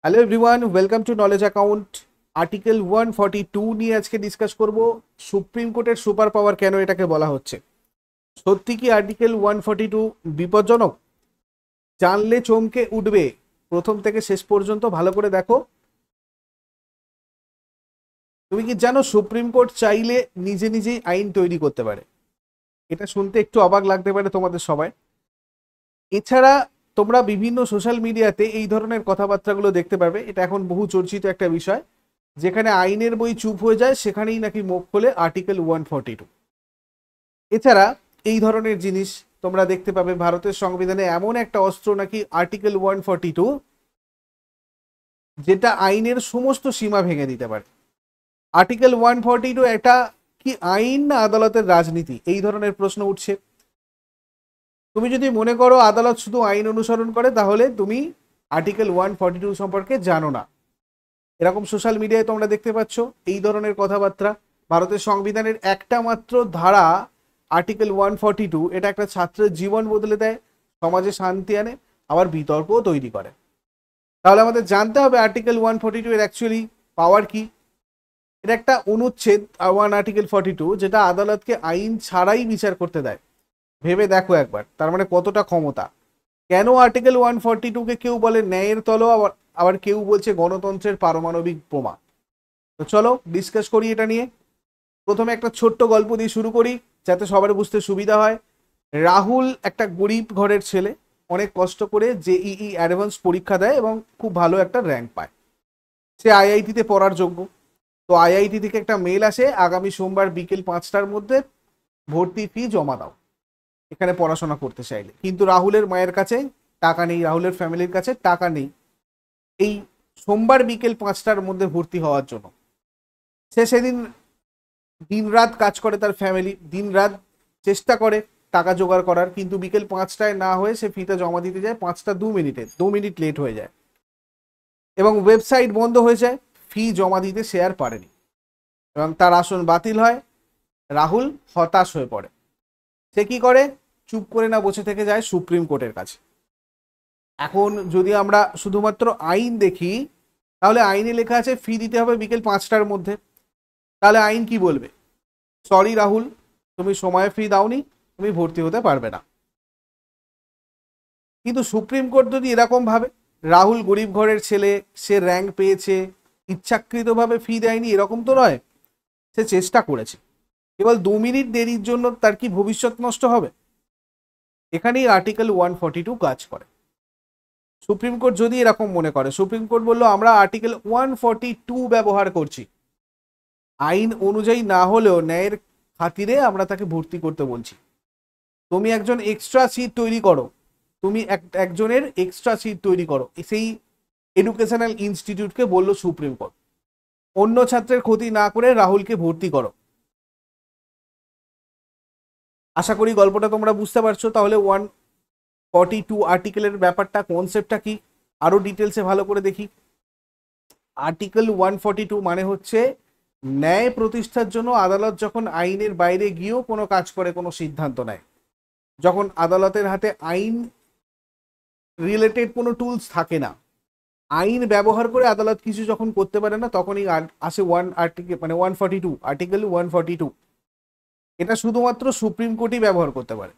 Hello everyone, welcome to knowledge account. Article 142 নিয়ে আজকে discuss করব। সুপ্রিম কোর্টের সুপার পাওয়ার কেন এটাকে বলা হচ্ছে? সত্যি কি আর্টিকেল 142 বিপজ্জনক? জানলে চমকে উঠবে। প্রথম থেকে শেষ পর্যন্ত ভালো করে দেখো। তুমি কি জানো সুপ্রিম কোর্ট চাইলে নিজে নিজেই আইন তৈরি করতে পারে? এটা শুনতে একটু অবাক লাগতে পারে তোমাদের সবাই। এছাড়া তোমরা বিভিন্ন সোশ্যাল মিডিয়াতে এই ধরনের কথাবার্তাগুলো দেখতে পাবে। এটা এখন বহু চর্চিত একটা বিষয়, যেখানে আইনের বই চুপ হয়ে যায় সেখানেই নাকি মুখ খোলে আর্টিকেল 142। এছাড়া এই ধরনের জিনিস তোমরা দেখতে পাবে ভারতের সংবিধানে এমন একটা অস্ত্র নাকি আর্টিকেল 142, যেটা আইনের সমস্ত সীমা ভেঙে দিতে পারে। আর্টিকেল 142 এটা কি আইন না আদালতের রাজনীতি, এই ধরনের প্রশ্ন উঠছে। তুমি যদি মনে করো আদালত শুধু আইন অনুসরণ করে, তাহলে তুমি আর্টিকেল 142 সম্পর্কে জানো না। এরকম সোশ্যাল মিডিয়ায় তোমরা দেখতে পাচ্ছ এই ধরনের কথাবার্তা। ভারতের সংবিধানের একটা মাত্র ধারা আর্টিকেল 142, এটা একটা ছাত্রের জীবন বদলে দেয়, সমাজে শান্তি আনে, আবার বিতর্কও তৈরি করে। তাহলে আমাদের জানতে হবে আর্টিকেল 142 এর অ্যাকচুয়ালি পাওয়ার কি। এটা একটা অনুচ্ছেদ 1 আর্টিকেল 42, যেটা আদালতকে আইন ছাড়াই বিচার করতে দেয়। ভেবে দেখো একবার, তার মানে কতটা ক্ষমতা। কেন আর্টিকেল 142 কে কেউ বলে ন্যায়ের তলোয়ার, আবার আবার কেউ বলছে গণতন্ত্রের পারমাণবিক বোমা। তো চলো ডিসকাস করি এটা নিয়ে। প্রথমে একটা ছোট্ট গল্প দিয়ে শুরু করি, যাতে সবার বুঝতে সুবিধা হয়। রাহুল একটা গরিব ঘরের ছেলে, অনেক কষ্ট করে জেইই অ্যাডভান্স পরীক্ষা দেয় এবং খুব ভালো একটা র্যাঙ্ক পায়। সে আইআইটিতে পড়ার যোগ্য। তো আইআইটি থেকে একটা মেল আসে, আগামী সোমবার বিকেল 5টার মধ্যে ভর্তি ফি জমা দাও এখানে পড়াশোনা করতে চাইলে। কিন্তু রাহুলের মায়ের কাছে টাকা নেই, রাহুলের ফ্যামিলির কাছে টাকা নেই এই সোমবার বিকেল 5টার মধ্যে ভর্তি হওয়ার জন্য। সে সেদিন দিনরাত কাজ করে, তার ফ্যামিলি দিনরাত চেষ্টা করে টাকা জোগাড় করার, কিন্তু বিকেল 5টায় না হয়ে সে ফিটা জমা দিতে যায় 5টা 2 মিনিটে, 2 মিনিট লেট হয়ে যায় এবং ওয়েবসাইট বন্ধ হয়ে যায়। ফি জমা দিতে সে আর পারেনি এবং তার আসন বাতিল হয়। রাহুল হতাশ হয়ে পড়ে। সে কি করে? চুপ করে না বসে থেকে যায় সুপ্রিম কোর্টের কাছে। এখন যদি আমরা শুধুমাত্র আইন দেখি, তাহলে আইনে লেখা আছে ফি দিতে হবে বিকেল 5টার মধ্যে। তাহলে আইন কি বলবে? সরি রাহুল, তুমি সময়ে ফি দাওনি, তুমি ভর্তি হতে পারবে না। কিন্তু সুপ্রিম কোর্ট যদি এরকম ভাবে, রাহুল গরিব ঘরের ছেলে, সে র্যাঙ্ক পেয়েছে, ইচ্ছাকৃতভাবে ফি দেয়নি এরকম তো নয়, সে চেষ্টা করেছে। কেবল 2 মিনিট দেরির জন্য তার কি ভবিষ্যৎ নষ্ট হবে? এখানেই আর্টিকেল 142 কাজ করে। সুপ্রিম কোর্ট যদি এরকম মনে করে, সুপ্রিম কোর্ট বললো আমরা আর্টিকেল 142 ব্যবহার করছি, আইন অনুযায়ী না হলেও ন্যায়ের খাতিরে আমরা তাকে ভর্তি করতে বলছি। তুমি একজন এক্সট্রা সিট তৈরি করো, তুমি একজনের এক্সট্রা সিট তৈরি করো, সেই এডুকেশনাল ইনস্টিটিউটকে বললো সুপ্রিম কোর্ট। অন্য ছাত্রের ক্ষতি না করে রাহুলকে ভর্তি করো। আশা করি গল্পটা তোমরা বুঝতে পারছো। তাহলে 142 আর্টিকেলের ব্যাপারটা, কনসেপ্টটা কি, আরো ডিটেলসে ভালো করে দেখি। আর্টিকেল 142 মানে হচ্ছে ন্যায় প্রতিষ্ঠার জন্য আদালত যখন আইনের বাইরে গিয়েও কোনো কাজ করে, কোনো সিদ্ধান্ত নেয়, যখন আদালতের হাতে আইন রিলেটেড কোনো টুলস থাকে না, আইন ব্যবহার করে আদালত কিছু যখন করতে পারে না, তখনই আসে আর্টিকেল 142। এটা শুধুমাত্র সুপ্রিম কোর্টই ব্যবহার করতে পারে।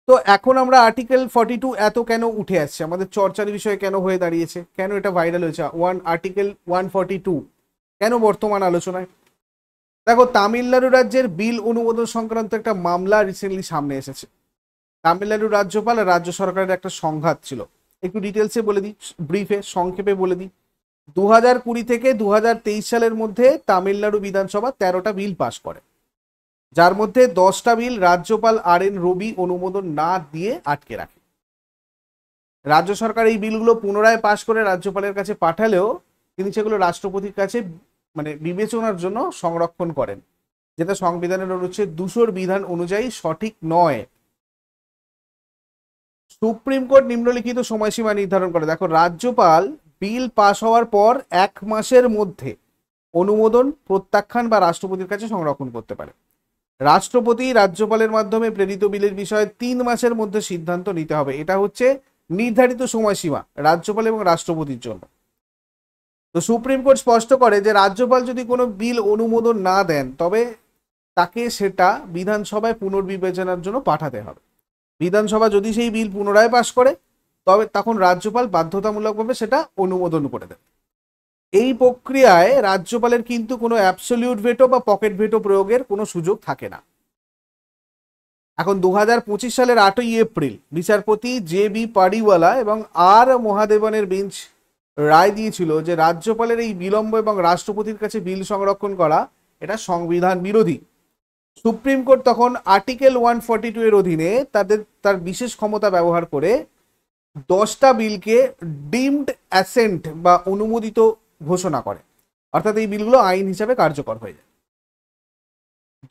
তো এখন আমরা আর্টিকেল 42 এত কেন উঠে আসছে, আমাদের চর্চার বিষয়ে কেন হয়ে দাঁড়িয়েছে, কেন এটা ভাইরাল হয়েছে আর্টিকেল 142 কেন বর্তমান আলোচনায়? দেখো, তামিলনাড়ু রাজ্যের বিল অনুমোদন সংক্রান্ত একটা মামলা রিসেন্টলি সামনে এসেছে। তামিলনাড়ু রাজ্যপাল আর রাজ্য সরকারের একটা সংঘাত ছিল। একটু ডিটেলসে বলে দিই, ব্রিফে সংক্ষেপে বলে দিই। 2020 থেকে 2023 সালের মধ্যে তামিলনাড়ু বিধানসভা 13টা বিল পাশ করে, যার মধ্যে 10টা বিল রাজ্যপাল আর.এন. রবি অনুমোদন না দিয়ে আটকে রাখে। রাজ্য সরকার এই বিলগুলো পুনরায় পাশ করে রাজ্যপালের কাছে পাঠালেও তিনি সেগুলো রাষ্ট্রপতির কাছে বিবেচনার জন্য সংরক্ষণ করেন, যেটা সংবিধানের অনুচ্ছেদ 200 বিধান অনুযায়ী সঠিক নয়। সুপ্রিম কোর্ট নিম্নলিখিত সময়সীমা নির্ধারণ করে। দেখো, রাজ্যপাল বিল পাশ হওয়ার পর 1 মাসের মধ্যে অনুমোদন প্রত্যাখ্যান বা রাষ্ট্রপতির কাছে সংরক্ষণ করতে পারে। রাষ্ট্রপতি রাজ্যপালের মাধ্যমে প্রেরিত বিলের বিষয়ে 3 মাসের মধ্যে সিদ্ধান্ত নিতে হবে। এটা হচ্ছে নির্ধারিত সময়সীমা রাজ্যপাল এবং রাষ্ট্রপতির জন্য। তো সুপ্রিম কোর্ট স্পষ্ট করে যে রাজ্যপাল যদি কোনো বিল অনুমোদন না দেন তবে তাকে সেটা বিধানসভায় পুনর্বিবেচনার জন্য পাঠাতে হবে। বিধানসভা যদি সেই বিল পুনরায় পাশ করে তবে তখন রাজ্যপাল বাধ্যতামূলকভাবে সেটা অনুমোদন করে দেবে। এই প্রক্রিয়ায় রাজ্যপালের কিন্তু কোনো অ্যাবসলিউট ভেটো বা পকেট ভেটো প্রয়োগের কোনো সুযোগ থাকে না। এখন 2025 সালের 8ই এপ্রিল বিচারপতি জে বি পাডিওয়ালা এবং আর মহাদেবনের বেঞ্চ রায় দিয়েছিল যে রাজ্যপালের এই বিলম্ব এবং রাষ্ট্রপতির কাছে বিল সংরক্ষণ করা এটা সংবিধান বিরোধী। সুপ্রিম কোর্ট তখন আর্টিকেল 142 এর অধীনে তার বিশেষ ক্ষমতা ব্যবহার করে 10টা বিলকে ডিমড অ্যাসেন্ট বা অনুমোদিত ঘোষণা করে, অর্থাৎ এই বিলগুলো আইন হিসাবে কার্যকর হয়ে যায়।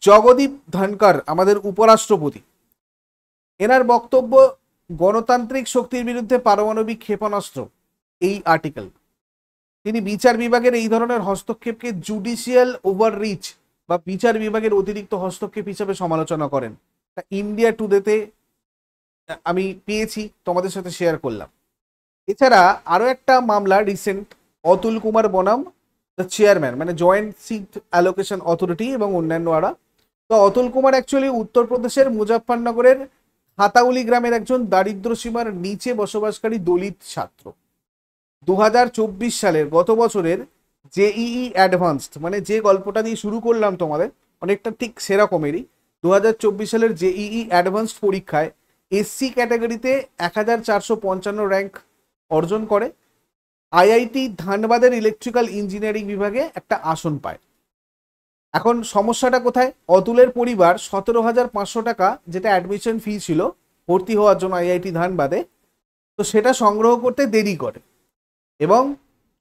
জগদীপ ধনকর আমাদের উপরাষ্ট্রপতি, এনার বক্তব্য গণতান্ত্রিক শক্তির বিরুদ্ধে পারমাণবিক ক্ষেপণাস্ত্র এই আর্টিকেল। তিনি বিচার বিভাগের এই ধরনের হস্তক্ষেপকে জুডিশিয়াল ওভাররিচ বা বিচার বিভাগের অতিরিক্ত হস্তক্ষেপ হিসেবে সমালোচনা করেন। ইন্ডিয়া টুডেতে আমি পেয়েছি, তোমাদের সাথে শেয়ার করলাম। এছাড়া আরো একটা মামলা রিসেন্ট, অতুল কুমার বনাম দ্য চেয়ারম্যান, মানে জয়েন্ট সিট অ্যালোকেশন অথরিটি এবং অন্যান্য আরা। তো অতুল কুমার অ্যাকচুয়ালি উত্তরপ্রদেশের মুজাফফরনগরের হাতাউলি গ্রামের একজন দারিদ্র সীমার নিচে বসবাসকারী দলিত ছাত্র। 2024 সালের গত বছরের জেইই অ্যাডভান্সড, মানে যে গল্পটা দিয়ে শুরু করলাম তোমাদের অনেকটা ঠিক সেরকমেরই, 2024 সালের জেইই অ্যাডভান্সড পরীক্ষায় এসসি ক্যাটাগরিতে 1455 র্যাঙ্ক অর্জন করে আইআইটি ধানবাদের ইলেকট্রিক্যাল ইঞ্জিনিয়ারিং বিভাগে একটা আসন পায়। এখন সমস্যাটা কোথায়? অতুলের পরিবার 17,500 টাকা যেটা অ্যাডমিশন ফি ছিল ভর্তি হওয়ার জন্য আইআইটি ধানবাদে, তো সেটা সংগ্রহ করতে দেরি করে এবং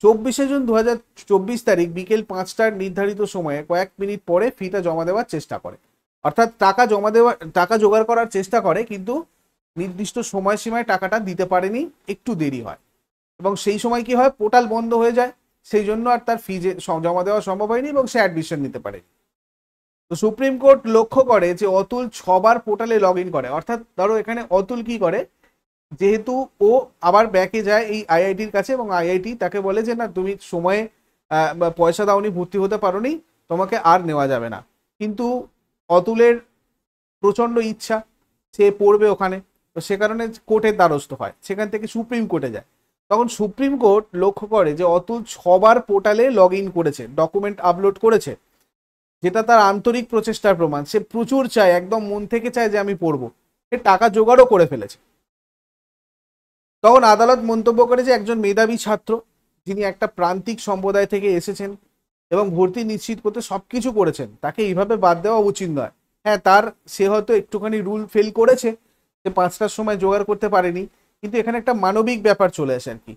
24শে জুন 2024 তারিখ বিকেল 5টার নির্ধারিত সময়ে কয়েক মিনিট পরে ফিটা জমা দেওয়ার চেষ্টা করে। অর্থাৎ টাকা জোগাড় করার চেষ্টা করে, কিন্তু নির্দিষ্ট সময়সীমায় টাকাটা দিতে পারেনি, একটু দেরি হয় এবং সেই সময় কি হয়, পোর্টাল বন্ধ হয়ে যায়, সেই জন্য আর তার ফি জমা দেওয়া সম্ভব হয়নি এবং সে অ্যাডমিশন নিতে পারে। তো সুপ্রিম কোর্ট লক্ষ্য করে যে অতুল 6বার পোর্টালে লগ ইন করে, অর্থাৎ ধরো এখানে অতুল কি করে, যেহেতু ও আবার ব্যাকে যায় এই আইআইটির কাছে এবং আইআইটি তাকে বলে যে না তুমি সময়ে পয়সা দাওনি, ভর্তি হতে পারোনি, তোমাকে আর নেওয়া যাবে না। কিন্তু অতুলের প্রচন্ড ইচ্ছা, সে পড়বে ওখানে, তো সে কারণে কোর্টের দ্বারস্থ হয়, সেখান থেকে সুপ্রিম কোর্টে যায়। তখন সুপ্রিম কোর্ট লক্ষ্য করে যে অতুল 6বার পোর্টালে লগ ইন করেছে, ডকুমেন্ট আপলোড করেছে, যেটা তার আন্তরিক প্রচেষ্টার প্রমাণ। সে প্রচুর চায়, একদম মন থেকে চায় যে আমি পড়বো, সে টাকা জোগাড়ও করে ফেলেছে। তখন আদালত মন্তব্য করে যে একজন মেধাবী ছাত্র, যিনি একটা প্রান্তিক সম্প্রদায় থেকে এসেছেন এবং ভর্তি নিশ্চিত করতে সবকিছু করেছেন, তাকে এইভাবে বাদ দেওয়া উচিত নয়। হ্যাঁ, সে হয়তো একটুখানি রুল ফেল করেছে, সে 5টার সময় জোগাড় করতে পারেনি, কিন্তু এখানে একটা মানবিক ব্যাপার চলে আসে আর কি।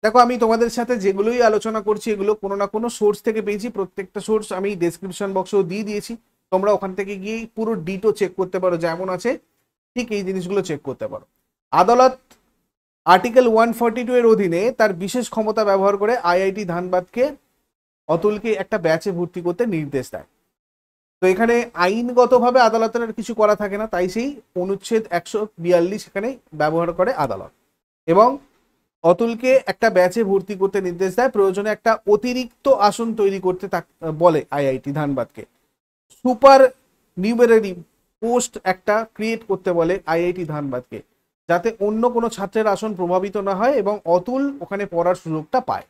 দেখো, আমি তোমাদের সাথে যেগুলোই আলোচনা করছি এগুলো কোনো না কোনো সোর্স থেকে পেয়েছি, প্রত্যেকটা সোর্স আমি ডেসক্রিপশন বক্সেও দিয়ে দিয়েছি, তোমরা ওখান থেকে গিয়ে পুরো ডিটো চেক করতে পারো, যেমন আছে ঠিক এই জিনিসগুলো চেক করতে পারো। আদালত আর্টিকেল 142 এর অধীনে তার বিশেষ ক্ষমতা ব্যবহার করে আইআইটি ধানবাদকে অতুলকে একটা ব্যাচে ভর্তি করতে নির্দেশ দেয়। তো এখানে আইনগতভাবে আদালতের আর কিছু করা থাকে না, তাই সেই অনুচ্ছেদ 142 এখানে ব্যবহার করে আদালত এবং অতুলকে একটা ব্যাচে ভর্তি করতে নির্দেশ দেয়। প্রয়োজনে একটা অতিরিক্ত আসন তৈরি করতে বলে আইআইটি ধানবাদকে। সুপার নিউমেরারি পোস্ট একটা ক্রিয়েট করতে বলে আইআইটি ধানবাদকে, যাতে অন্য কোনো ছাত্রের আসন প্রভাবিত না হয় এবং অতুল ওখানে পড়ার সুযোগটা পায়।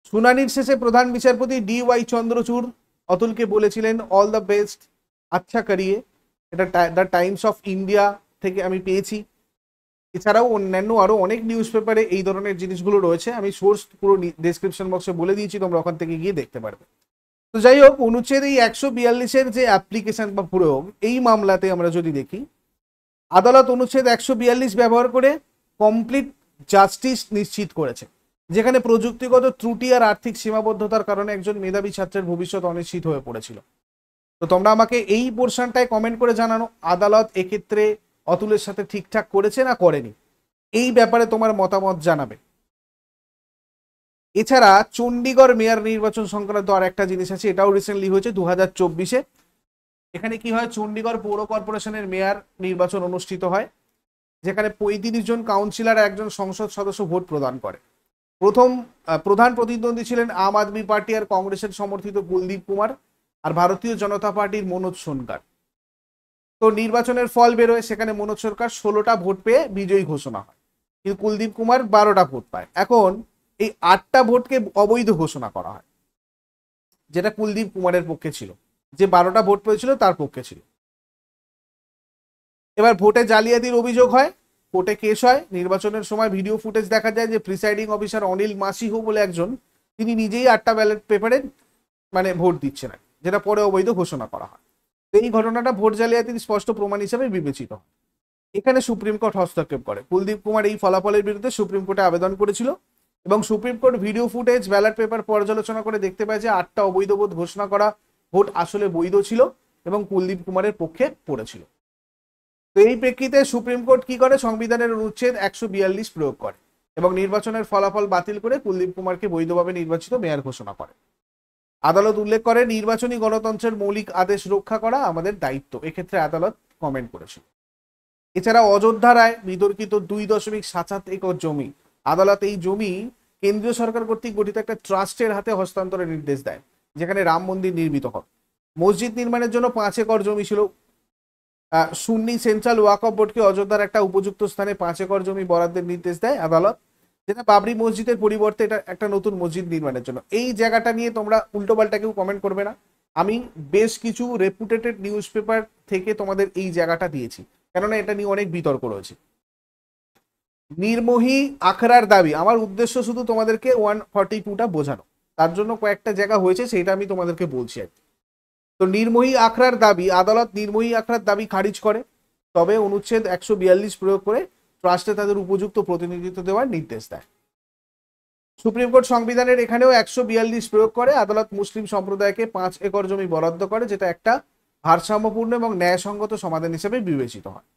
শুনানির শেষে প্রধান বিচারপতি DY চন্দ্রচূড় অতুলকে বলেছিলেন অল দ্য বেস্ট, আচ্ছা করিয়ে। এটা দ্য টাইমস অফ ইন্ডিয়া থেকে আমি পেয়েছি। এছাড়াও অন্যান্য আরো অনেক নিউজ পেপারে এই ধরনের জিনিসগুলো রয়েছে, আমি সোর্স পুরো ডেসক্রিপশন বক্সে বলে দিয়েছি, তোমরা ওখান থেকে গিয়ে দেখতে পারবে। তো যাই হোক, অনুচ্ছেদ এই 142-এর যে অ্যাপ্লিকেশন বা প্রয়োগ, এই মামলাতে আমরা যদি দেখি, আদালত অনুচ্ছেদ 142 ব্যবহার করে কমপ্লিট জাস্টিস নিশ্চিত করেছে, যেখানে প্রযুক্তিগত ত্রুটি আর আর্থিক সীমাবদ্ধতার কারণে একজন মেধাবী ছাত্রের ভবিষ্যৎ অনিশ্চিত হয়ে পড়েছিল। তো তোমরা আমাকে এই পোর্শনটায় কমেন্ট করে জানানো, আদালত এক্ষেত্রে অতুলের সাথে ঠিকঠাক করেছে না করেনি, এই ব্যাপারে তোমার মতামত জানাবে। এছাড়া চণ্ডীগড় মেয়র নির্বাচন সংক্রান্ত আর একটা জিনিস আছে, এটাও রিসেন্টলি হয়েছে 2024-এ। এখানে কি হয়, চণ্ডীগড় পৌর কর্পোরেশনের মেয়র নির্বাচন অনুষ্ঠিত হয় যেখানে 35 জন কাউন্সিলর একজন সংসদ সদস্য ভোট প্রদান করে। প্রথম প্রধান প্রতিদ্বন্দ্বী ছিলেন আম আদমি পার্টি আর কংগ্রেসের সমর্থিত কুলদীপ কুমার আর ভারতীয় জনতা পার্টির মনোজ সোনকার। তো নির্বাচনের ফল বেরোয়, সেখানে মনোজ সরকার 16টা ভোট পেয়ে বিজয়ী ঘোষণা হয়, কিন্তু কুলদীপ কুমার 12টা ভোট পায়। এখন এই 8টা ভোটকে অবৈধ ঘোষণা করা হয়, যেটা কুলদীপ কুমারের পক্ষে ছিল, যে 12টা ভোট পেয়েছিল তার পক্ষে ছিল। এবার ভোটে জালিয়াতির অভিযোগ হয়, কোর্টে কেস হয়। নির্বাচনের সময় ভিডিও ফুটেজ দেখা যায় যে প্রিসাইডিং অফিসার অনিল মাসিহো বলে একজন, তিনি নিজেই 8টা ব্যালট পেপারে মানে ভোট দিচ্ছে না, যেটা পরে অবৈধ ঘোষণা করা হয়। এই ঘটনাটা ভোট জালিয়াতির স্পষ্ট প্রমাণ হিসেবে বিবেচিত হয়। এখানে সুপ্রিম কোর্ট হস্তক্ষেপ করে। কুলদীপ কুমার এই ফলাফলের বিরুদ্ধে সুপ্রিম কোর্টে আবেদন করেছিল এবং supreme court video footage ballot paper পর্যালোচনা করে দেখতে পায় যে 8টা অবৈধ ভোট ঘোষণা করা ভোট আসলে বৈধ ছিল এবং কুলদীপ কুমারের পক্ষে পড়েছিল। তো এই প্রেক্ষিতে সুপ্রিম কোর্ট কি করে, সংবিধানের অনুচ্ছেদ 142 প্রয়োগ করে এবং নির্বাচনের ফলাফল বাতিল করে কুলদীপ কুমারকে বৈধভাবে নির্বাচিত মেয়র ঘোষণা করে। আদালত উল্লেখ করে নির্বাচনী গণতন্ত্রের মৌলিক আদেশ রক্ষা করা আমাদের দায়িত্ব, এক্ষেত্রে আদালত কমেন্ট করেছিল। এছাড়া অযোধ্যা রায় বিতর্কিত 2.7 একর জমি, আদালত এই জমি কেন্দ্রীয় সরকার কর্তৃক গঠিত একটা ট্রাস্টের হাতে হস্তান্তরের নির্দেশ দেয়, যেখানে রাম মন্দির নির্মিত হবে। মসজিদ নির্মাণের জন্য 5 একর জমি ছিল। সুন্নি সেন্ট্রাল ওয়াকফ বোর্ডকে অযোধ্যার একটা উপযুক্ত স্থানে 5 একর জমি বরাদ্দের নির্দেশ দেয় আদালত, যেটা বাবরি মসজিদের পরিবর্তে এটা একটা নতুন মসজিদ নির্মাণের জন্য। এই জায়গাটা নিয়ে তোমরা উল্টোপাল্টা কেউ কমেন্ট করবে না, আমি বেশ কিছু রেপুটেটেড নিউজ পেপার থেকে তোমাদের এই জায়গাটা দিয়েছি, কেননা এটা নিয়ে অনেক বিতর্ক রয়েছে। নির্মোহী আখড়ার দাবি, আমার উদ্দেশ্য শুধু তোমাদেরকে 142টা বোঝানো, তার জন্য কয়েকটা জায়গা হয়েছে সেটা আমি তোমাদেরকে বলছি আর কি। তো নির্মোহী আখড়ার দাবি, আদালত নির্মোহী আখড়ার দাবি খারিজ করে, তবে অনুচ্ছেদ 142 প্রয়োগ করে ট্রাস্টে তাদের উপযুক্ত প্রতিনিধিত্ব দেওয়ার নির্দেশ দেয়। সুপ্রিম কোর্ট সংবিধানের এখানেও 142 প্রয়োগ করে, আদালত মুসলিম সম্প্রদায়কে 5 একর জমি বরাদ্দ করে, যেটা একটা ভারসাম্যপূর্ণ এবং ন্যায়সঙ্গত সমাধান হিসেবে বিবেচিত হয়।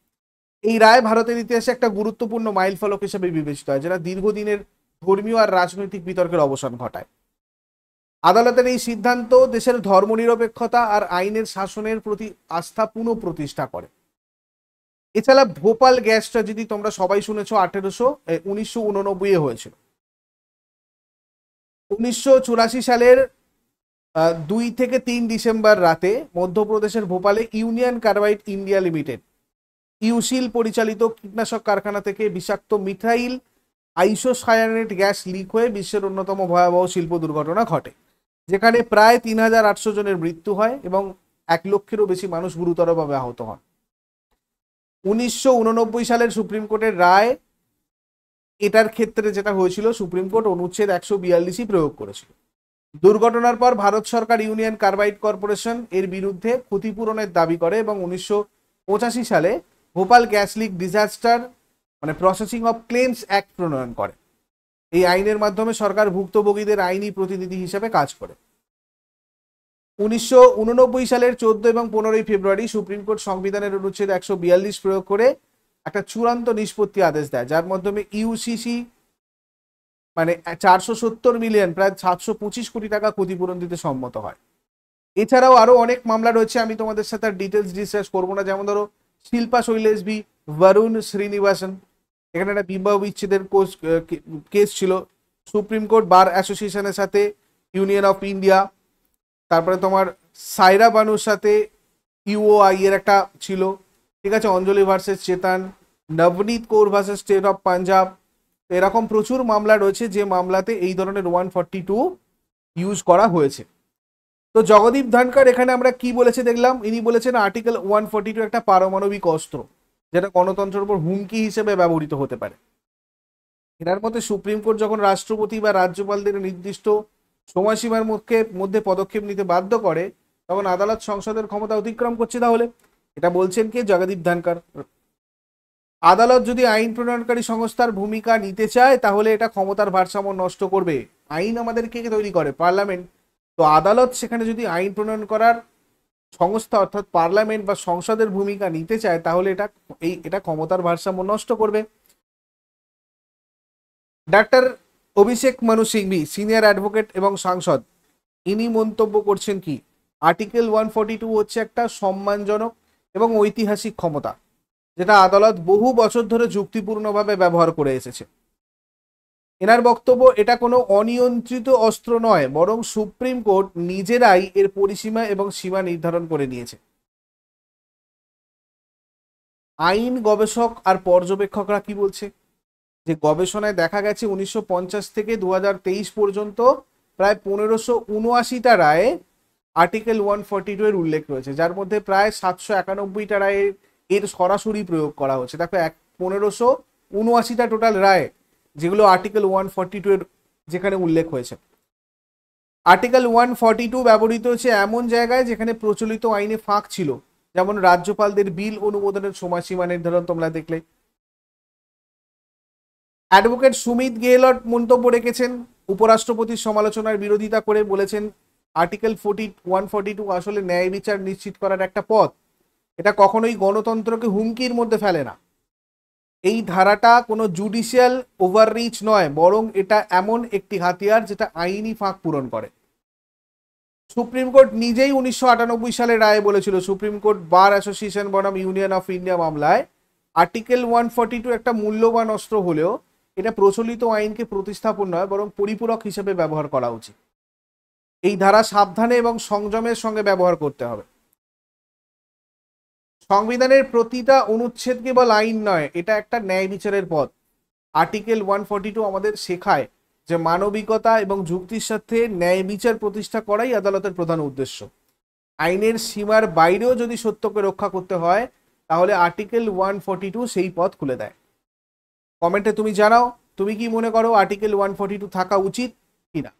এই রায় ভারতের ইতিহাসে একটা গুরুত্বপূর্ণ মাইলফলক হিসেবে বিবেচিত হয়, যেটা দীর্ঘদিনের ধর্মীয় আর রাজনৈতিক বিতর্কের অবসান ঘটায়। আদালতের এই সিদ্ধান্ত দেশের ধর্মনিরপেক্ষতা আর আইনের শাসনের প্রতি আস্থা পুনঃপ্রতিষ্ঠা করে। এছাড়া ভোপাল গ্যাস ট্র্যাজেডি তোমরা সবাই শুনেছো, 1989 হয়েছিল। 1984 সালের 2 থেকে 3 ডিসেম্বর রাতে মধ্যপ্রদেশের ভোপালে ইউনিয়ন কার্বাইড ইন্ডিয়া লিমিটেড ইউসিল পরিচালিত কীটনাশক কারখানা থেকে বিষাক্ত মিথাইল আইসোসায়ানেট গ্যাস লিক হয়ে বিশ্বের অন্যতম ভয়াবহ শিল্প দুর্ঘটনা ঘটে, যেখানে প্রায় 3800 জনের মৃত্যু হয় এবং 1 লক্ষেরও বেশি মানুষ গুরুতরভাবে আহত হন। 1989 সালের সুপ্রিম কোর্টের রায়, এটার ক্ষেত্রে যেটা হয়েছিল, সুপ্রিম কোর্ট অনুচ্ছেদ 142 প্রয়োগ করেছিল। দুর্ঘটনার পর ভারত সরকার ইউনিয়ন কার্বাইড কর্পোরেশন এর বিরুদ্ধে ক্ষতিপূরণের দাবি করে এবং 1985 সালে ভোপাল গ্যাস লিক ডিজাস্টার মানে প্রসেসিং অফ ক্লেমস অ্যাক্ট প্রণয়ন করে। এই আইনের মাধ্যমে সরকার ভুক্তভোগীদের আইনি প্রতিনিধি হিসেবে কাজ করে। 1989 সালের 14 এবং 15 ফেব্রুয়ারি সুপ্রিম কোর্ট সংবিধানের অনুচ্ছেদ 142 প্রয়োগ করে একটা চূড়ান্ত নিষ্পত্তি আদেশ দেয়, যার মাধ্যমে ইউসিসি মানে 470 মিলিয়ন প্রায় 725 কোটি টাকা ক্ষতিপূরণ দিতে সম্মত হয়। এছাড়াও আরো অনেক মামলা রয়েছে, আমি তোমাদের সাথে ডিটেলস ডিসকাস করবো না। যেমন ধরো শিল্পা শৈলেশ বি বরুণ শ্রীনিবাসন, এখানে একটা বিবাহ বিচ্ছেদের কেস ছিল। সুপ্রিম কোর্ট বার অ্যাসোসিয়েশনের সাথে ইউনিয়ন অফ ইন্ডিয়া, তারপরে তোমার সাইরা বানুর সাথে ইউওআই এর একটা ছিল, ঠিক আছে, Anjali versus Chetan, Navneet Kaur versus state of Punjab. এরকম প্রচুর মামলা রয়েছে যে মামলাতে এই ধরনের 142 ইউজ করা হয়েছে। তো জগদীপ ধনকর এখানে আমরা কি বলেছে দেখলাম, ইনি বলেছেন আর্টিকেল 142 একটা পারমাণবিক অস্ত্র, যেটা গণতন্ত্রের উপর হুমকি হিসেবে ব্যবহৃত হতে পারে। এটার মধ্যে সুপ্রিম কোর্ট যখন রাষ্ট্রপতি বা রাজ্যপালদের নির্দিষ্ট সময়সীমার মধ্যে পদক্ষেপ নিতে বাধ্য করে, তখন আদালত সংসদের ক্ষমতা অতিক্রম করছে। তাহলে এটা বলছেন কে? জগদীপ ধনকর। আদালত যদি আইন প্রণয়নকারী সংস্থার ভূমিকা নিতে চায়, তাহলে এটা ক্ষমতার ভারসাম্য নষ্ট করবে। আইন আমাদেরকে তৈরি করে পার্লামেন্ট, তো আদালত সেখানে যদি আইন প্রণয়ন করার সংস্থা অর্থাৎ পার্লামেন্ট বা সংসদের ভূমিকা নিতে চায়, তাহলে এটা ক্ষমতার ভারসাম্য নষ্ট করবে। Doctor Abhishek Manu Singhvi, senior advocate এবং সাংসদ, ইনি মন্তব্য করছেন কি, আর্টিকেল 142 হচ্ছে একটা সম্মানজনক এবং ঐতিহাসিক ক্ষমতা, যেটা আদালত বহু বছর ধরে যুক্তিপূর্ণভাবে ব্যবহার করে এসেছে। এনার বক্তব্য, এটা কোনো অনিয়ন্ত্রিত অস্ত্র নয়, বরং সুপ্রিম কোর্ট নিজেরাই এর পরিসীমা এবং সীমা নির্ধারণ করে নিয়েছে। আইন গবেষক আর পর্যবেক্ষকরা কি বলছে, যে গবেষণায় দেখা গেছে 1950 থেকে 2023 পর্যন্ত প্রায় 1579টা রায়ে আর্টিকেল 142 এর উল্লেখ রয়েছে, যার মধ্যে প্রায় 791টা রায়ে এর সরাসরি প্রয়োগ করা হচ্ছে। দেখো 1579টা টোটাল রায় যেগুলো আর্টিকেল 142 এর যেখানে উল্লেখ হয়েছে। আর্টিকেল 142 ব্যবহৃত হচ্ছে এমন জায়গায় যেখানে প্রচলিত আইনে ফাঁক ছিল, যেমন রাজ্যপালদের বিল অনুমোদনের সময়সীমা নির্ধারণ, তোমরা দেখলে। অ্যাডভোকেট সুমিত গেহলট মন্তব্য রেখেছেন উপরাষ্ট্রপতির সমালোচনার বিরোধিতা করে, বলেছেন আর্টিকেল 142 আসলে ন্যায় বিচার নিশ্চিত করার একটা পথ, এটা কখনোই গণতন্ত্রকে হুমকির মধ্যে ফেলে না। এই ধারাটা কোনো জুডিশিয়াল ওভাররিচ নয়, বরং এটা এমন একটি হাতিয়ার যেটা আইনি ফাঁক পূরণ করে। সুপ্রিম কোর্ট নিজেই 1998 সালে রায়ে বলেছিল, সুপ্রিম কোর্ট বার অ্যাসোসিয়েশন বনাম ইউনিয়ন অফ ইন্ডিয়া মামলায় আর্টিকেল 142 একটা মূল্যবান অস্ত্র হলেও এটা প্রচলিত আইনকে প্রতিস্থাপন নয়, বরং পরিপূরক হিসেবে ব্যবহার করা উচিত। এই ধারা সাবধানে এবং সংযমের সঙ্গে ব্যবহার করতে হবে। সংবিধানের প্রতিটা অনুচ্ছেদ কেবল আইন নয়, এটা একটা ন্যায় বিচারের পথ। আর্টিকেল 142 আমাদের শেখায় যে মানবিকতা এবং যুক্তির সাথে ন্যায় বিচার প্রতিষ্ঠা করাই আদালতের প্রধান উদ্দেশ্য। আইনের সীমার বাইরেও যদি সত্যকে রক্ষা করতে হয়, তাহলে আর্টিকেল 142 সেই পথ খুলে দেয়। কমেন্টে তুমি জানাও, তুমি কি মনে করো আর্টিকেল 142 থাকা উচিত কিনা।